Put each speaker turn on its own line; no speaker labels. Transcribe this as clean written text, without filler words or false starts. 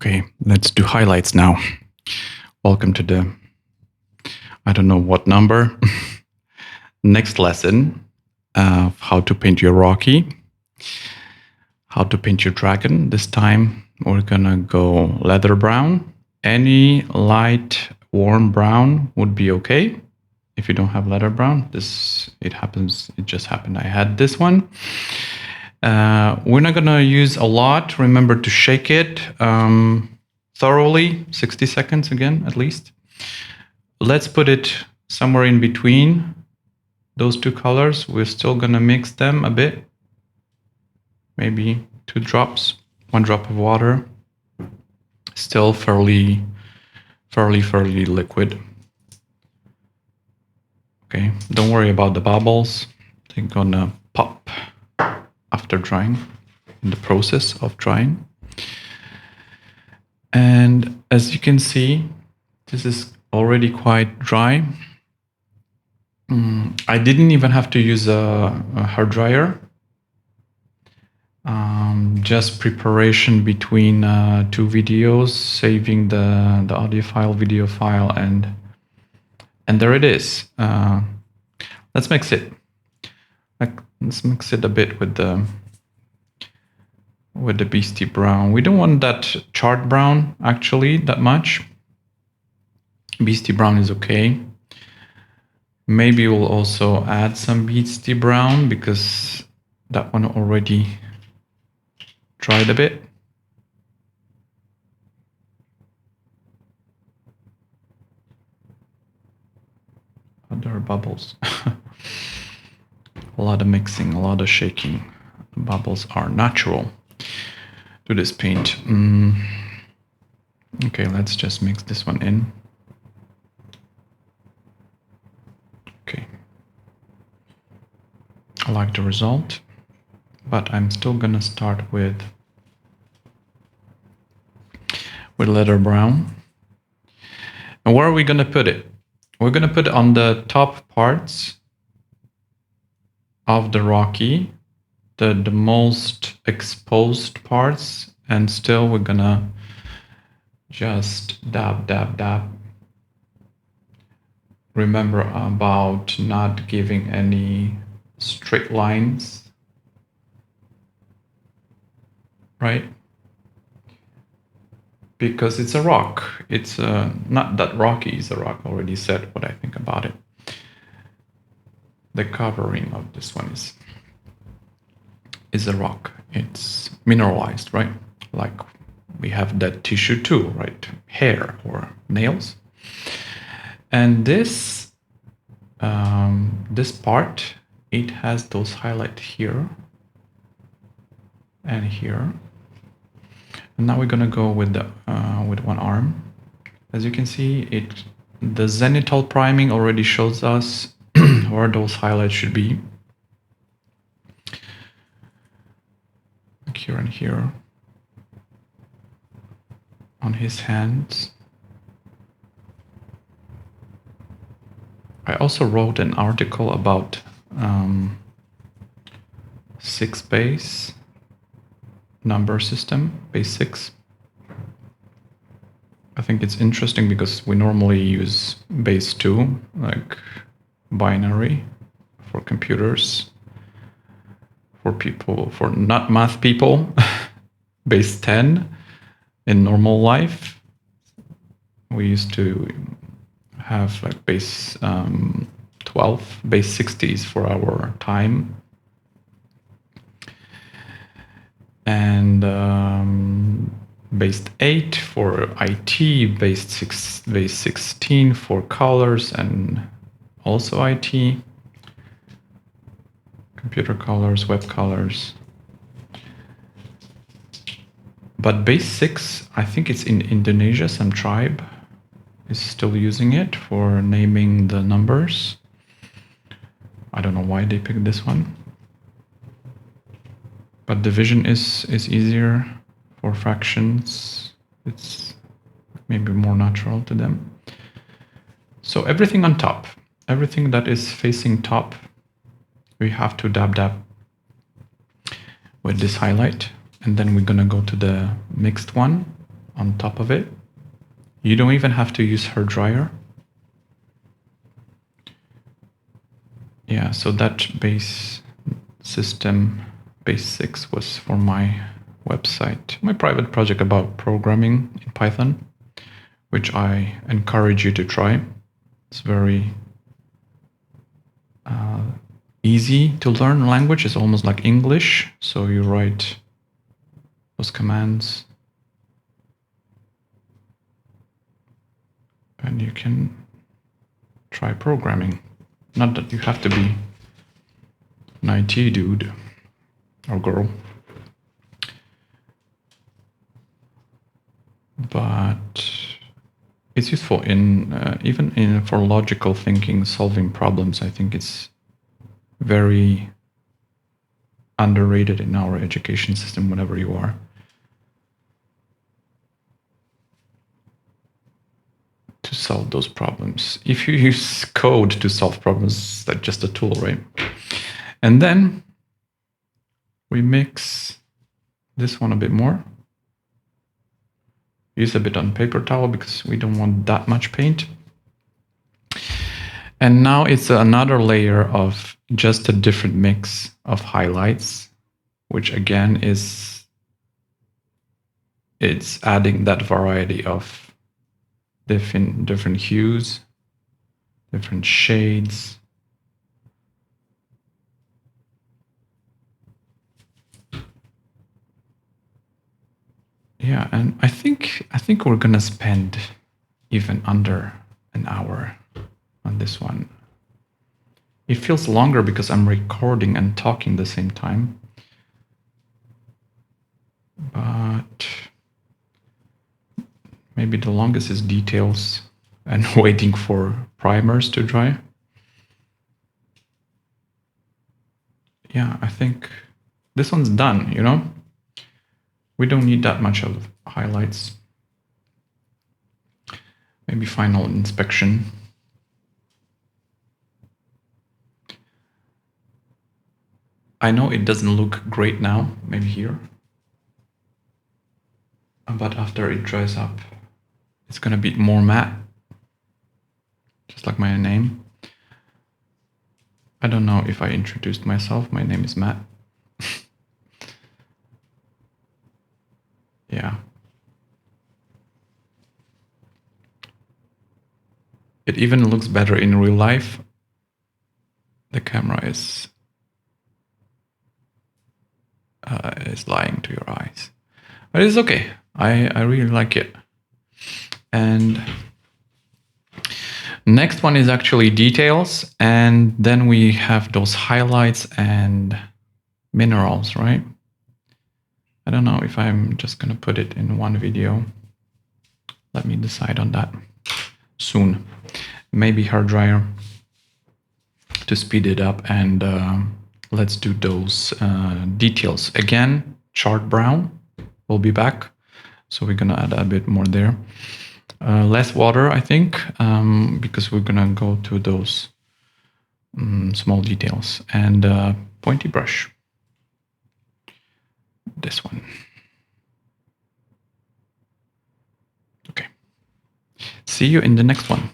Okay, let's do highlights now. Welcome to the, I don't know what number, next lesson of how to paint your Rocky, how to paint your dragon. This time we're gonna go leather brown. Any light warm brown would be okay. If you don't have leather brown, it just happened. I had this one. We're not gonna use a lot. Remember to shake it thoroughly, 60 seconds again, at least. Let's put it somewhere in between those two colors. We're still gonna mix them a bit. Maybe 2 drops, 1 drop of water. Still fairly liquid. Okay, don't worry about the bubbles. They're gonna pop after drying, in the process of drying. And as you can see, this is already quite dry. I didn't even have to use a hair dryer. Just preparation between 2 videos, saving the audio file, video file, and there it is. Let's mix it. Let's mix it a bit with the Beasty Brown. We don't want that charred brown actually that much. Beasty Brown is okay. Maybe we'll also add some Beasty Brown because that one already dried a bit. Other bubbles. A lot of mixing, a lot of shaking. The bubbles are natural to this paint. Okay, let's just mix this one in. Okay. I like the result, but I'm still gonna start with leather brown. And where are we gonna put it? We're gonna put it on the top parts of the Rocky, the most exposed parts, and still we're gonna just dab. Remember about not giving any straight lines, right? Because it's a rock. It's not that Rocky is a rock. I already said what I think about it. The covering of this one is a rock. It's mineralized, right? Like we have that tissue too, right? Hair or nails. And this this part, it has those highlights here and here. And now we're gonna go with the with one arm. As you can see, the zenithal priming already shows us where those highlights should be. Like here and here on his hands. I also wrote an article about 6 base number system, base 6. I think it's interesting because we normally use base 2, like binary for computers, for people, for not math people, base 10 in normal life. We used to have like base 12, base 60s for our time. And base 8 for IT, base 16 for colors and also IT, computer colors, web colors. But base 6, I think it's in Indonesia, some tribe is still using it for naming the numbers. I don't know why they picked this one. But division is easier for fractions. It's maybe more natural to them. So everything on top, everything that is facing top, we have to dab with this highlight. And then we're gonna go to the mixed one on top of it. You don't even have to use hair dryer. Yeah, so that base system, base 6, was for my website, my private project about programming in Python, which I encourage you to try. It's very easy to learn language. It's almost like English. So you write those commands and you can try programming. Not that you have to be an IT dude or girl, but it's useful in even for logical thinking, solving problems. I think it's very underrated in our education system, whenever you are. To solve those problems. If you use code to solve problems, that's just a tool, right? And then we mix this one a bit more. Use a bit on paper towel because we don't want that much paint. And now it's another layer of just a different mix of highlights, which again it's adding that variety of different hues, different shades. Yeah, and I think we're gonna spend even under an hour on this one. It feels longer because I'm recording and talking at the same time. But maybe the longest is details and waiting for primers to dry. Yeah, I think this one's done, you know? We don't need that much of highlights. Maybe final inspection. I know it doesn't look great now, maybe here. But after it dries up, it's gonna be more matte. Just like my name. I don't know if I introduced myself. My name is Matt. Yeah. It even looks better in real life. The camera is lying to your eyes. But it's okay. I really like it. And next one is actually details. And then we have those highlights and minerals, right? I don't know if I'm just going to put it in one video. Let me decide on that soon. Maybe hair dryer to speed it up, and let's do those details. Again, chart brown will be back. So we're going to add a bit more there. Less water, I think, because we're going to go to those small details. And pointy brush. This one. Okay. See you in the next one.